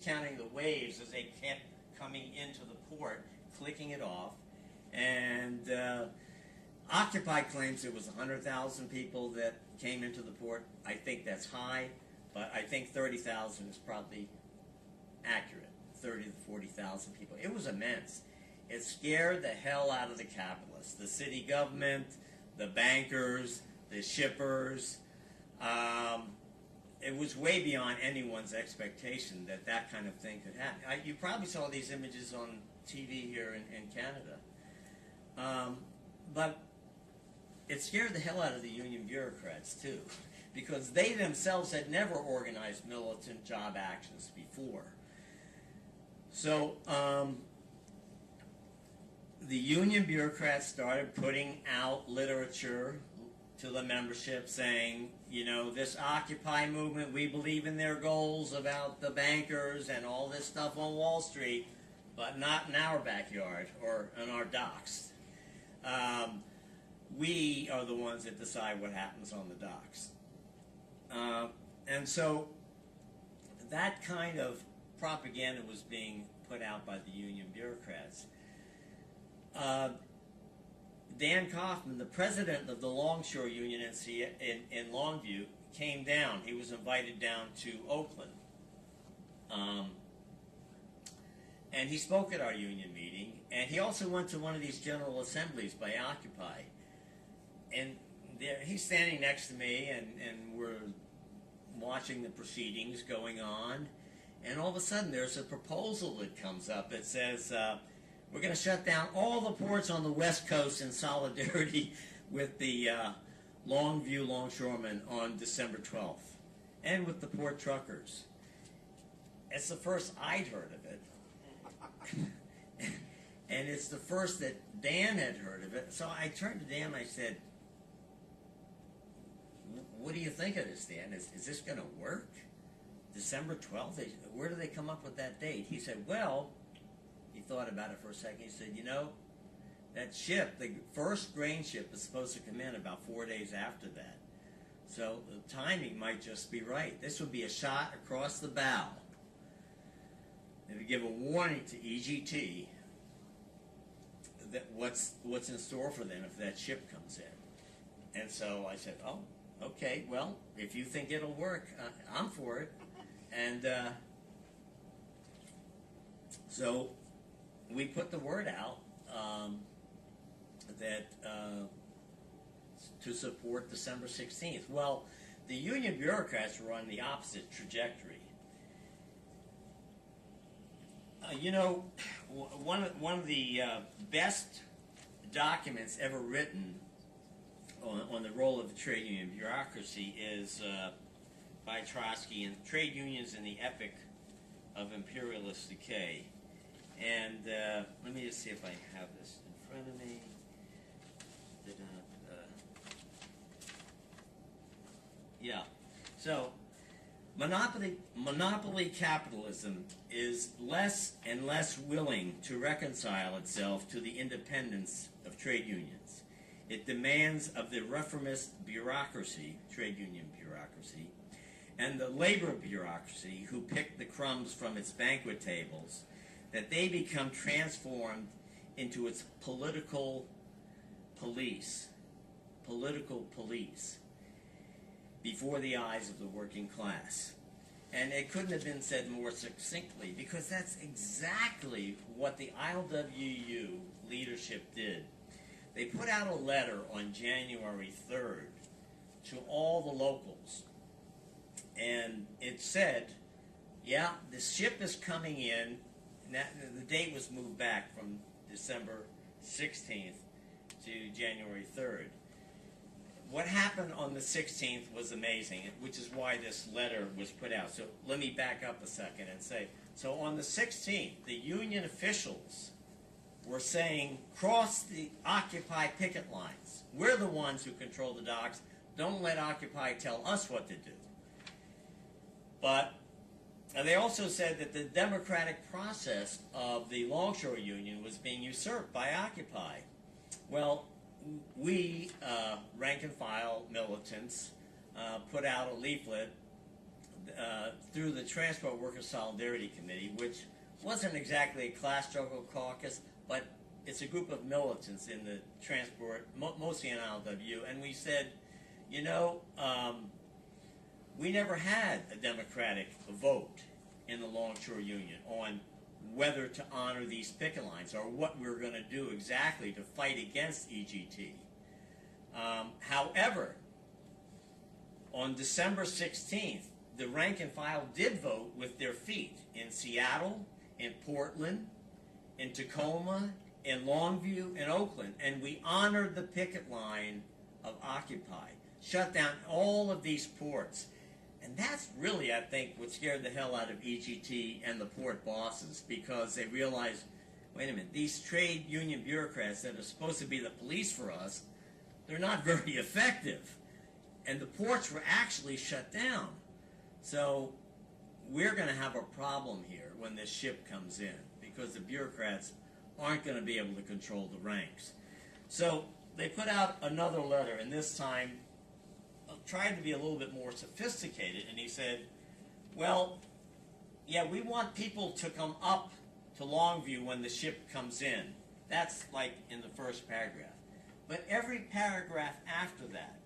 counting the waves as they kept coming into the port, clicking it off. And Occupy claims it was 100,000 people that came into the port. I think that's high, but I think 30,000 is probably accurate. 30 to 40,000 people. It was immense. It scared the hell out of the capitalists, the city government, the bankers, the shippers. It was way beyond anyone's expectation that that kind of thing could happen. You probably saw these images on TV here in Canada. But it scared the hell out of the union bureaucrats, too, because they themselves had never organized militant job actions before. So the union bureaucrats started putting out literature to the membership saying, you know, this Occupy movement, we believe in their goals about the bankers and all this stuff on Wall Street, but not in our backyard or on our docks. We are the ones that decide what happens on the docks. And so that kind of propaganda was being put out by the union bureaucrats. Dan Kaufman, the president of the Longshore Union in Longview, came down. He was invited down to Oakland. And he spoke at our union meeting, and he also went to one of these general assemblies by Occupy. And there, he's standing next to me, and we're watching the proceedings going on. And all of a sudden, there's a proposal that comes up that says, we're going to shut down all the ports on the West Coast in solidarity with the Longview longshoremen on December 12th, and with the port truckers. It's the first I'd heard of it. And it's the first that Dan had heard of it. So I turned to Dan and I said, what do you think of this, Dan? Is this going to work? December 12th? Where do they come up with that date? He said, well, he thought about it for a second. He said, you know, that ship, the first grain ship, is supposed to come in about 4 days after that. So the timing might just be right. This would be a shot across the bow. It would give a warning to EGT that what's in store for them if that ship comes in. And so I said, oh, okay, well, if you think it'll work, I'm for it. And so we put the word out that to support December 16th. Well, the union bureaucrats were on the opposite trajectory. You know, one of the best documents ever written on the role of the trade union bureaucracy is by Trotsky, and Trade Unions in the Epic of Imperialist Decay. And let me just see if I have this in front of me. Yeah. So, monopoly capitalism is less and less willing to reconcile itself to the independence of trade unions. It demands of the reformist bureaucracy, trade union bureaucracy, and the labor bureaucracy who pick the crumbs from its banquet tables, that they become transformed into its political police before the eyes of the working class. And it couldn't have been said more succinctly, because that's exactly what the ILWU leadership did. They put out a letter on January 3rd to all the locals, and it said, yeah, the ship is coming in. The date was moved back from December 16th to January 3rd. What happened on the 16th was amazing, which is why this letter was put out. So let me back up a second and say, so on the 16th, the union officials were saying, cross the Occupy picket lines. We're the ones who control the docks. Don't let Occupy tell us what to do. But they also said that the democratic process of the Longshore Union was being usurped by Occupy. Well, we, rank and file militants, put out a leaflet through the Transport Workers Solidarity Committee, which wasn't exactly a class struggle caucus, but it's a group of militants in the transport, mostly in ILWU, and we said, you know, we never had a democratic vote in the Longshore Union on whether to honor these picket lines or what we were going to do exactly to fight against EGT. However, on December 16th, the rank and file did vote with their feet in Seattle, in Portland, in Tacoma, in Longview, in Oakland, and we honored the picket line of Occupy, shut down all of these ports. And that's really, I think, what scared the hell out of EGT and the port bosses, because they realized, wait a minute, these trade union bureaucrats that are supposed to be the police for us, they're not very effective. And the ports were actually shut down. So we're going to have a problem here when this ship comes in, because the bureaucrats aren't going to be able to control the ranks. So they put out another letter, and this time tried to be a little bit more sophisticated, and he said, well, yeah, we want people to come up to Longview when the ship comes in. That's like in the first paragraph. But every paragraph after that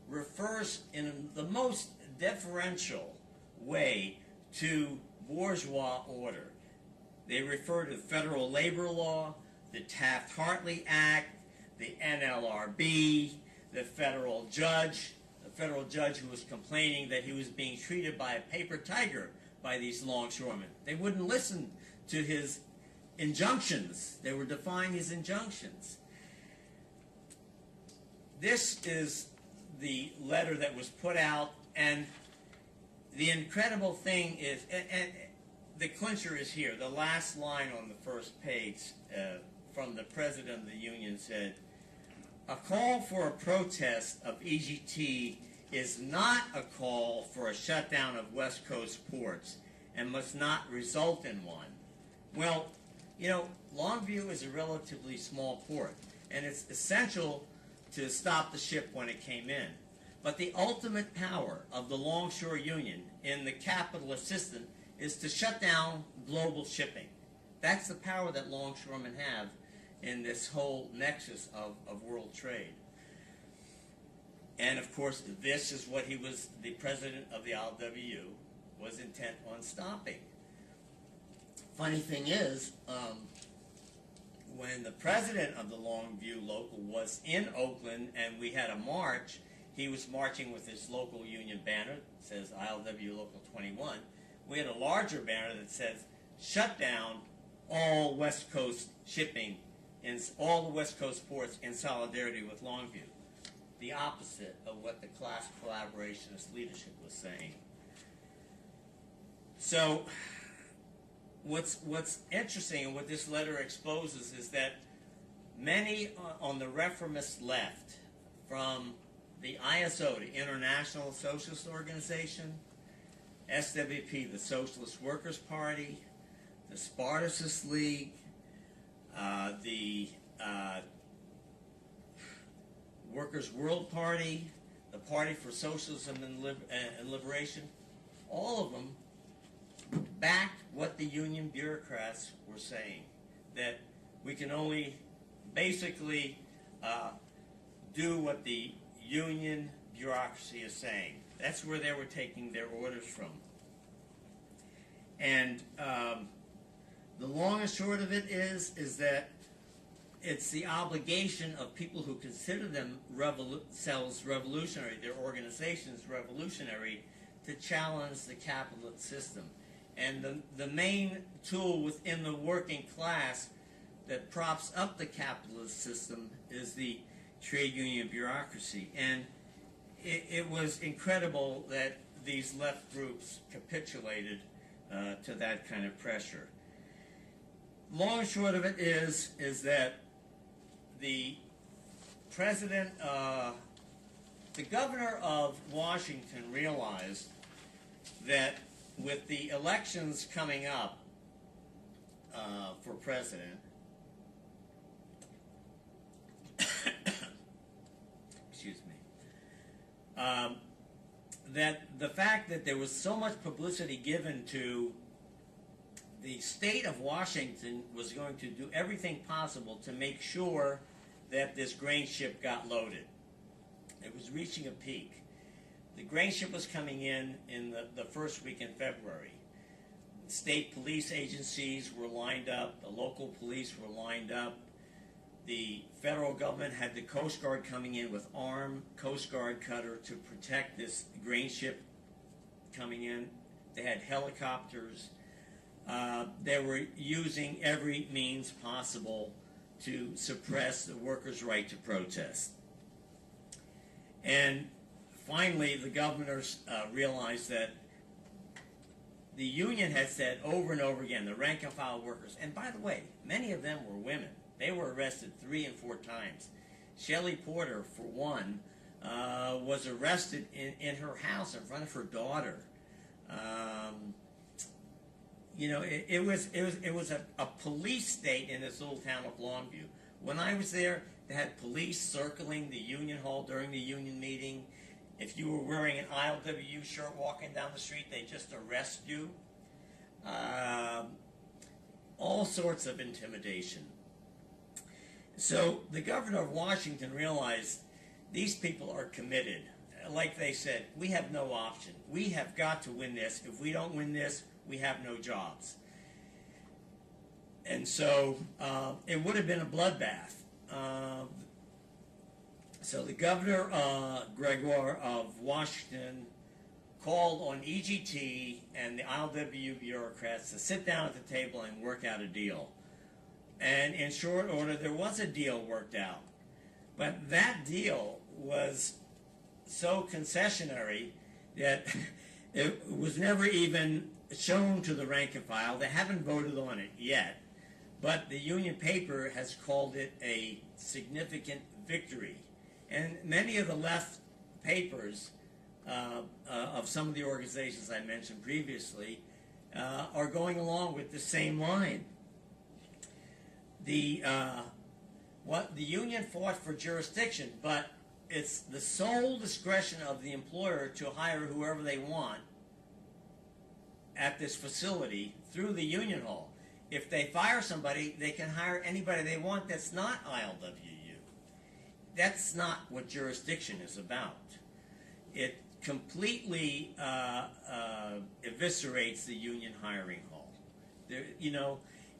refers in the most deferential way to bourgeois order. They refer to federal labor law, the Taft-Hartley Act, the NLRB, the federal judge who was complaining that he was being treated by a paper tiger by these longshoremen. They wouldn't listen to his injunctions. They were defying his injunctions. This is the letter that was put out, and the incredible thing is, and the clincher is here. The last line on the first page from the president of the union said, "A call for a protest of EGT is not a call for a shutdown of West Coast ports and must not result in one." Well, you know, Longview is a relatively small port, and it's essential to stop the ship when it came in. But the ultimate power of the Longshore Union in the capitalist system is to shut down global shipping. That's the power that longshoremen have in this whole nexus of world trade. And of course, this is what the president of the ILWU was intent on stopping. Funny thing is, when the president of the Longview local was in Oakland and we had a march, he was marching with his local union banner that says ILWU Local 21. We had a larger banner that says, "Shut down all West Coast shipping in all the West Coast ports in solidarity with Longview." The opposite of what the class collaborationist leadership was saying. So what's interesting and what this letter exposes is that many on the reformist left, from the ISO, the International Socialist Organization, SWP, the Socialist Workers' Party, the Spartacist League, the Workers' World Party, the Party for Socialism and Liberation, all of them backed what the union bureaucrats were saying, that we can only basically do what the union bureaucracy is saying. That's where they were taking their orders from. And the long and short of it is that it's the obligation of people who consider themselves revolutionary, their organizations revolutionary, to challenge the capitalist system. And the main tool within the working class that props up the capitalist system is the trade union bureaucracy. And it was incredible that these left groups capitulated to that kind of pressure. Long and short of it is that the president, the governor of Washington realized that with the elections coming up for president, excuse me, that the fact that there was so much publicity given to the state of Washington was going to do everything possible to make sure that this grain ship got loaded. It was reaching a peak. The grain ship was coming in the first week in February. State police agencies were lined up. The local police were lined up. The federal government had the Coast Guard coming in with armed Coast Guard cutter to protect this grain ship coming in. They had helicopters. They were using every means possible to suppress the workers' right to protest. And finally, the governors realized that the union had said over and over again, the rank and file workers, and by the way, many of them were women. They were arrested 3 and 4 times. Shelley Porter, for one, was arrested in her house in front of her daughter. It was a police state in this little town of Longview. When I was there, they had police circling the union hall during the union meeting. If you were wearing an ILWU shirt walking down the street, they just arrest you. All sorts of intimidation. So the governor of Washington realized these people are committed. Like they said, we have no option. We have got to win this. If we don't win this, we have no jobs. And so it would have been a bloodbath. So the governor, Gregoire of Washington, called on EGT and the ILWU bureaucrats to sit down at the table and work out a deal. And in short order, there was a deal worked out. But that deal was so concessionary that it was never even shown to the rank and file. They haven't voted on it yet. But the union paper has called it a significant victory. And many of the left papers of some of the organizations I mentioned previously are going along with the same line. The union fought for jurisdiction, but it's the sole discretion of the employer to hire whoever they want at this facility through the union hall. If they fire somebody, they can hire anybody they want that's not ILWU. That's not what jurisdiction is about. It completely eviscerates the union hiring hall.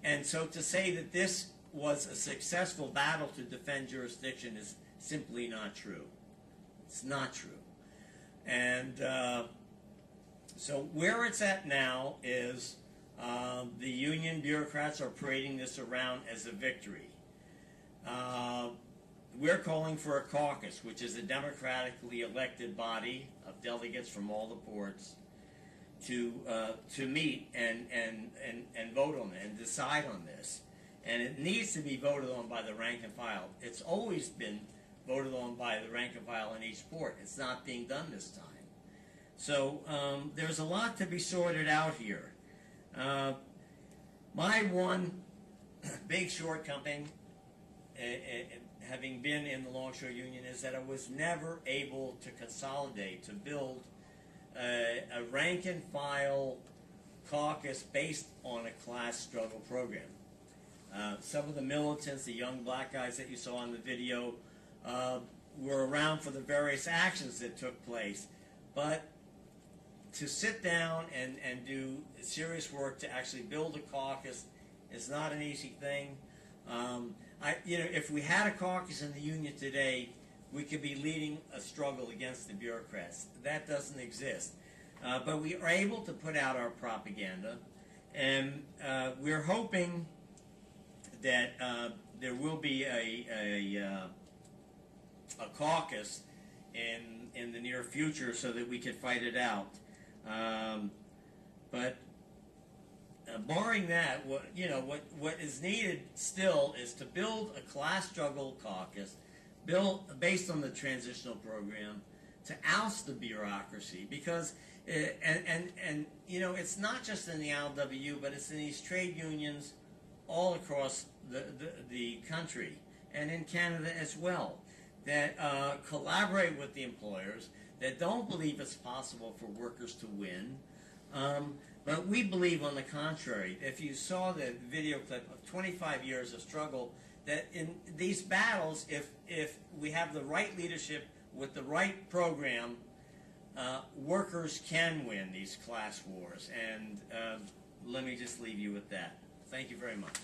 And so to say that this was a successful battle to defend jurisdiction is simply not true. It's not true. And so where it's at now is the union bureaucrats are parading this around as a victory. We're calling for a caucus, which is a democratically elected body of delegates from all the ports, to meet and vote on it and decide on this. And it needs to be voted on by the rank and file. It's always been voted on by the rank and file in each port. It's not being done this time. So there's a lot to be sorted out here. My one big shortcoming, having been in the Longshore Union, is that I was never able to consolidate, to build a rank and file caucus based on a class struggle program. Some of the militants, the young black guys that you saw in the video, were around for the various actions that took place. But to sit down and do serious work to actually build a caucus is not an easy thing. If we had a caucus in the union today, we could be leading a struggle against the bureaucrats. That doesn't exist. But we are able to put out our propaganda, and we're hoping that there will be a caucus in the near future so that we can fight it out. But barring that, what is needed still is to build a class struggle caucus, based on the transitional program, to oust the bureaucracy, because it's not just in the ILWU, but it's in these trade unions all across the country and in Canada as well, that collaborate with the employers, that don't believe it's possible for workers to win. But we believe, on the contrary, if you saw the video clip of 25 years of struggle, that in these battles, if we have the right leadership with the right program, workers can win these class wars. And let me just leave you with that. Thank you very much.